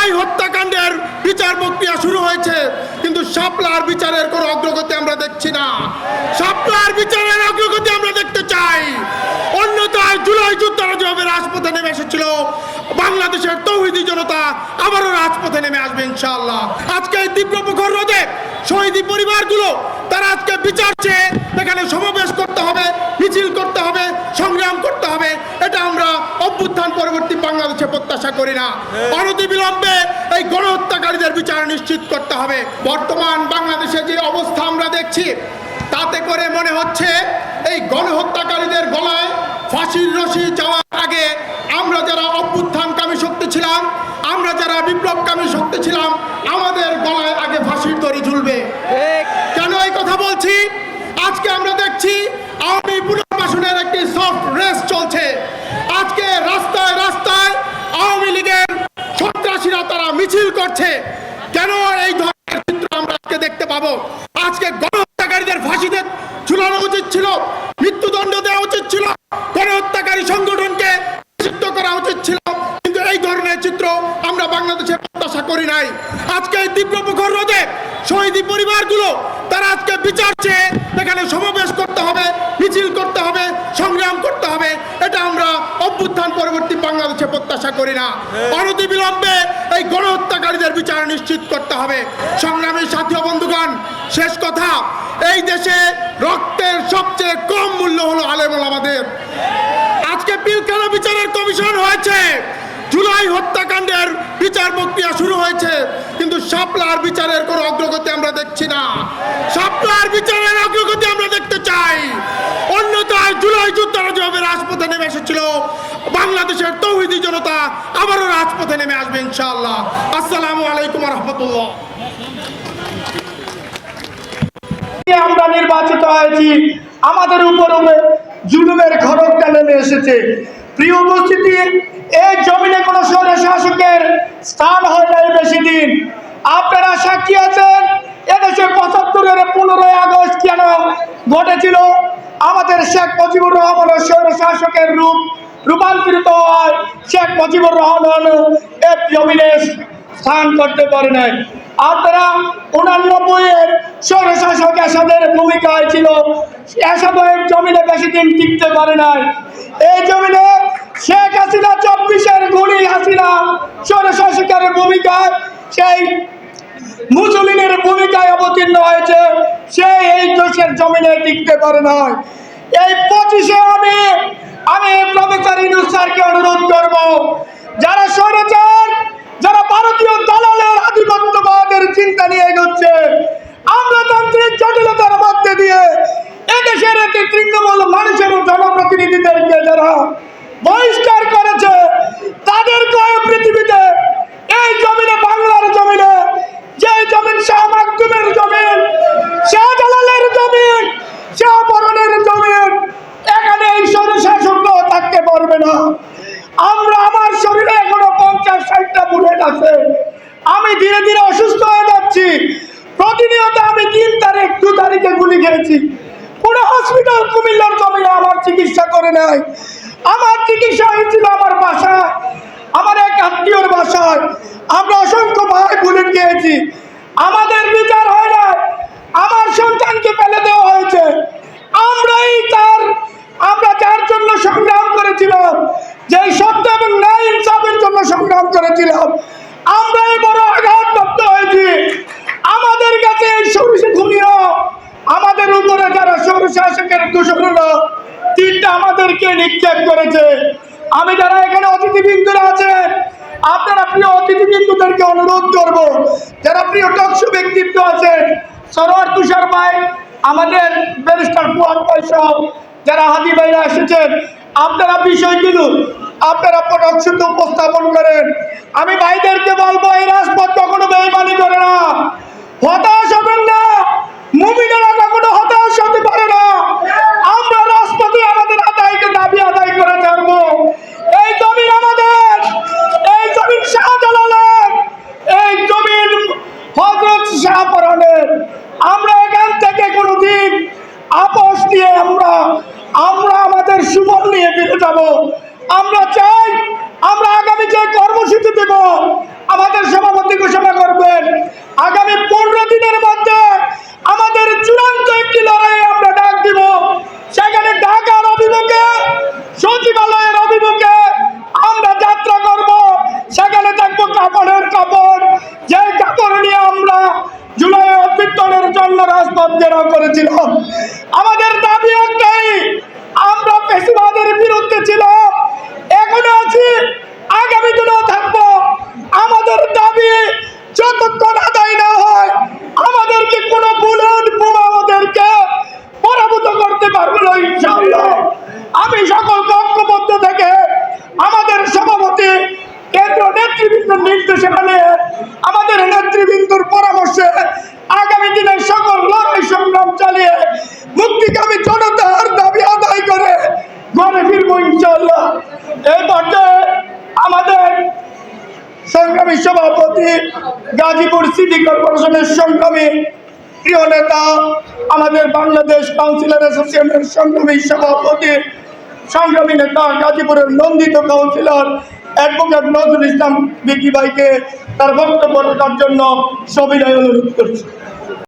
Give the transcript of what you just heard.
জুলাই হত্যাকাণ্ডের বিচার প্রক্রিয়া শুরু হয়েছে, কিন্তু শাপলার বিচারের কোনো অগ্রগতি আমরা দেখছি না। শাপলার বিচারের অগ্রগতি আমরা দেখতে চাই। অন্যথায় জুলাই যোদ্ধারা যেভাবে রাজপথে নেমে এসেছিল, বাংলাদেশের তৌহিদি জনতা আবারও রাজপথে নেমে আসবে ইনশাআল্লাহ। আজকে এই তীব্র প্রখর রোদে শহীদ পরিবারগুলো তারা আজকে বিচার চেয়ে এখানে সমাবেশ করতে হবে, মিছিল করতে হবে, সংগ্রাম করতে হবে। এটা আমরা অভ্যুত্থান পরবর্তী বাংলাদেশে প্রত্যাশা করি না। অনতিবিলম্বে এই গণহত্যাকারীদের বিচার নিশ্চিত করতে হবে। বর্তমান বাংলাদেশে যে অবস্থা আমরা দেখছি, তাতে করে মনে হচ্ছে এই গণহত্যাকারীদের গলায় ফাঁসির রশি যাওয়ার আগে আমরা যারা অভ্যুত্থানকামী শক্তি ছিলাম, আমরা যারা বিপ্লবকামী শক্তি ছিলাম, আমাদের গলায় আগে ফাঁসির দড়ি ঝুলবে। কেন এই কথা বলছি? আজকে আমরা দেখছি আওয়ামী পুনর্বাসনের একটি সফট রেস চলছে। আজকে রাস্তায় রাস্তায় আওয়ামী লীগের সন্ত্রাসীরা তারা মিছিল করছে। কেন এই ধরনের চিত্র আমরা আজকে দেখতে পাবো? আজকে গণহত্যাকারীদের ফাঁসিতে ঝুলানো উচিত ছিল, মৃত্যুদণ্ড দেওয়া উচিত ছিল, গণহত্যাকারী সংগঠনকে নিষিদ্ধ করা উচিত ছিল, কিন্তু এই ধরনের চিত্র আমরা বাংলাদেশে প্রত্যাশা করি নাই। আজকে এই তীব্র প্রখর রোদে শহীদ পরিবারগুলো তারা আজকে বিচার চেয়ে এখানে সমাবেশ করতে হবে, মিছিল করতে হবে, সংগ্রাম করতে হবে। এটা আমরা অভ্যুত্থান পরবর্তী বাংলাদেশে প্রত্যাশা করি না। অনতিবিলম্বে এই গণহত্যাকারীদের বিচার নিশ্চিত করতে হবে। সংগ্রামী সাথী ও বন্ধুগণ, শেষ কথা, এই দেশে রক্তের সবচেয়ে কম মূল্য হলো আলেম ওলামাদের। আজকে পিলখানা বিচারের কমিশন হয়েছে, জুলাই হত্যাকাণ্ডের বিচার প্রক্রিয়া শুরু হয়েছে, কিন্তু শাপলার বিচারের কোনো অগ্রগতি আমরা দেখছি না। শাপলার বিচারের অগ্রগতি আমরা দেখতে চাই। অন্যথায় জুলাই যোদ্ধারা যেভাবে রাজপথে নেমে এসেছিল, বাংলাদেশের তৌহিদি জনতা আবারও রাজপথে নেমে আসবে ইনশাআল্লাহ। আসসালামু আলাইকুম ওয়া রাহমাতুল্লাহ। আমরা নির্বাচিত হয়েছি, আমাদের উপরে জুলুমের খড়গটা নেমে এসেছে। প্রিয় উপস্থিতি, এই জমিনে কোনো স্বৈরশাসকের স্থান হয় নাই বেশি দিন। আপনারা সাক্ষী আছেন, এদেশে ৭৫-এর ১৫ই আগস্ট কেন ঘটেছিল। আমাদের শেখ মুজিবুর রহমানের স্বৈরশাসকের রূপান্তরিত হয়, শেখ মুজিবুর রহমান এই জমিনে স্থান করতে পারে নাই। আপনারা ৮৯-এর স্বৈরশাসক এরশাদের ভূমিকায় ছিল, এরশাদ জমিনে বেশি দিন টিকতে পারে নাই। এই জমিনে শেখ হাসিনা ২৪-এর গুণী হাসিনা স্বৈরশাসকের ভূমিকায়, সেই মুসলিমের ভূমিকায় অবতীর্ণ হয়েছে, সে এই দেশের জমিনে টিকতে পারে নাই। এই ২৫-এ আমি প্রফেসর ইউনূস স্যারকে অনুরোধ করব, যারা স্বৈরাচার, যারা ভারতীয় দালালের আধিপত্যবাদের চিন্তা নিয়ে এগোচ্ছে, আমলাতান্ত্রিক জটিলতার মধ্যে দিয়ে এদেশের একটি তৃণমূল মানুষের জনপ্রতিনিধিদেরকে যারা বহিষ্কার করেছে, তাদেরকে পৃথিবীতে এই জমিনে, বাংলার জমিনে, যে জমিন শাহ মাকদুমের জমিন, শাহজালালের জমিন, শাহপরনের জমিন, এখানে এই স্বৈরশাসকরাও থাকতে পারবে না। আমার শরীরে এখনো ৫০-৬০টা বুলেট আছে। আমি ধীরে ধীরে অসুস্থ হয়ে যাচ্ছি। প্রতিনিয়ত আমি ৩ তারিখ ২ তারিখে গুলি খেয়েছি। কোনো হসপিটাল কুমিল্লার জমিনে আমার চিকিৎসা করে নাই। আমার চিকিৎসা হয়েছিল আমার বাসায়, আমার এক আত্মীয়র বাসায়। আমরা অসংখ্য ভাই বুলেট খেয়েছি, আমাদের বিচার হয় না। আমার সন্তানকে ফেলে দেওয়া হয়েছে। আমরা যার জন্য সংগ্রাম করেছিলাম, যেই সত্য এবং ন্যায় ইনসাফের জন্য সংগ্রাম করেছিলাম, আমরাই বড় আঘাতপ্রাপ্ত হয়েছি। আমাদের কাছে এই খুনিরা, আমাদের উপরে যারা স্বৈরশাসকের দোষররা, তিনটা আমাদেরকে নিক্ষেপ করেছে। আমি যারা এখানে অতিথিবৃন্দরা আছেন, আপনারা প্রিয় অতিথিবৃন্দদেরকে অনুরোধ করব, যারা প্রিয় টকশো ব্যক্তিত্ব আছেন, সরোয়ার তুষার ভাই, আমাদের ব্যারিস্টার ফুয়াদ ভাই সহ যারা হাদি ভাইরা এসেছেন, আপনারা বিষয়গুলো আপনারা প্রোডাকশনে উপস্থাপন করেন। আমি ভাইদেরকে বলবো, এই রাজপথ কখনো বেইমানি করে না, হতাশ হবেন না। মুমিনেরা কখনো হতাশ হতে পারে না। আমরা রাজপথে আমাদের দাবি আদায় করে ছাড়বো। এই জমিন আমাদের, এই জমিন শাহজালালের, এই জমিন হযরত শাহপরানের। আমরা এখান থেকে কোনোদিন আপোষ দিয়ে আমরা আমাদের সুফল নিয়ে ফিরে যাব। আমরা চাই, আমরা আগামী যে কর্মসূচি দেব, আমাদের সভাপতি ঘোষণা করবেন। আগামী 15 দিনের মধ্যে আমাদের চূড়ান্ত একটি লড়াই আমরা ডাক দিব। সেখানে ঢাকার অভিমুখে, সচিবালয়ের অভিমুখে আমরা যাত্রা করব। সেখানে থাকবো কাপড়ের কাপড়, যে কাপড় নিয়ে আমরা জুলাই অভ্যুত্থানের জন্য রাজপথ ঘেরাও করেছিলাম। আমাদের দাবি একটাই, আমরা ফ্যাসিবাদের বিরুদ্ধে ছিলাম, এখনো আছি, আগামী দিনেও থাকবো। আমাদের দাবি যতক্ষণ আদায় না হয়, আমাদেরকে কোনো বুলেট বোমা আমাদেরকে পরাভূত করতে পারবে না ইনশাআল্লাহ। আমি সকলকে ঐক্যবদ্ধ থেকে আমাদের সভাপতি কেন্দ্র নেতৃবৃন্দের নির্দেশনা নিয়ে, আমাদের নেতৃবৃন্দর পরামর্শে আগামী দিনের সকল লড়াই সংগ্রাম চালিয়ে মুক্তিকামী জনতার দাবি আদায় করে ঘরে ফিরবো ইনশাআল্লাহ। এই পর্যায়ে আমাদের সংগ্রামী সভাপতি, গাজীপুর সিটি কর্পোরেশনের সংগ্রামী প্রিয় নেতা, আমাদের বাংলাদেশ কাউন্সিলর অ্যাসোসিয়েশনের সংগ্রামী সভাপতি, সংগ্রামী নেতা, গাজীপুরের নন্দিত কাউন্সিলর অ্যাডভোকেট নজরুল ইসলাম বিকি ভাইকে তার বক্তব্য রাখার জন্য সবিনয় অনুরোধ করছি।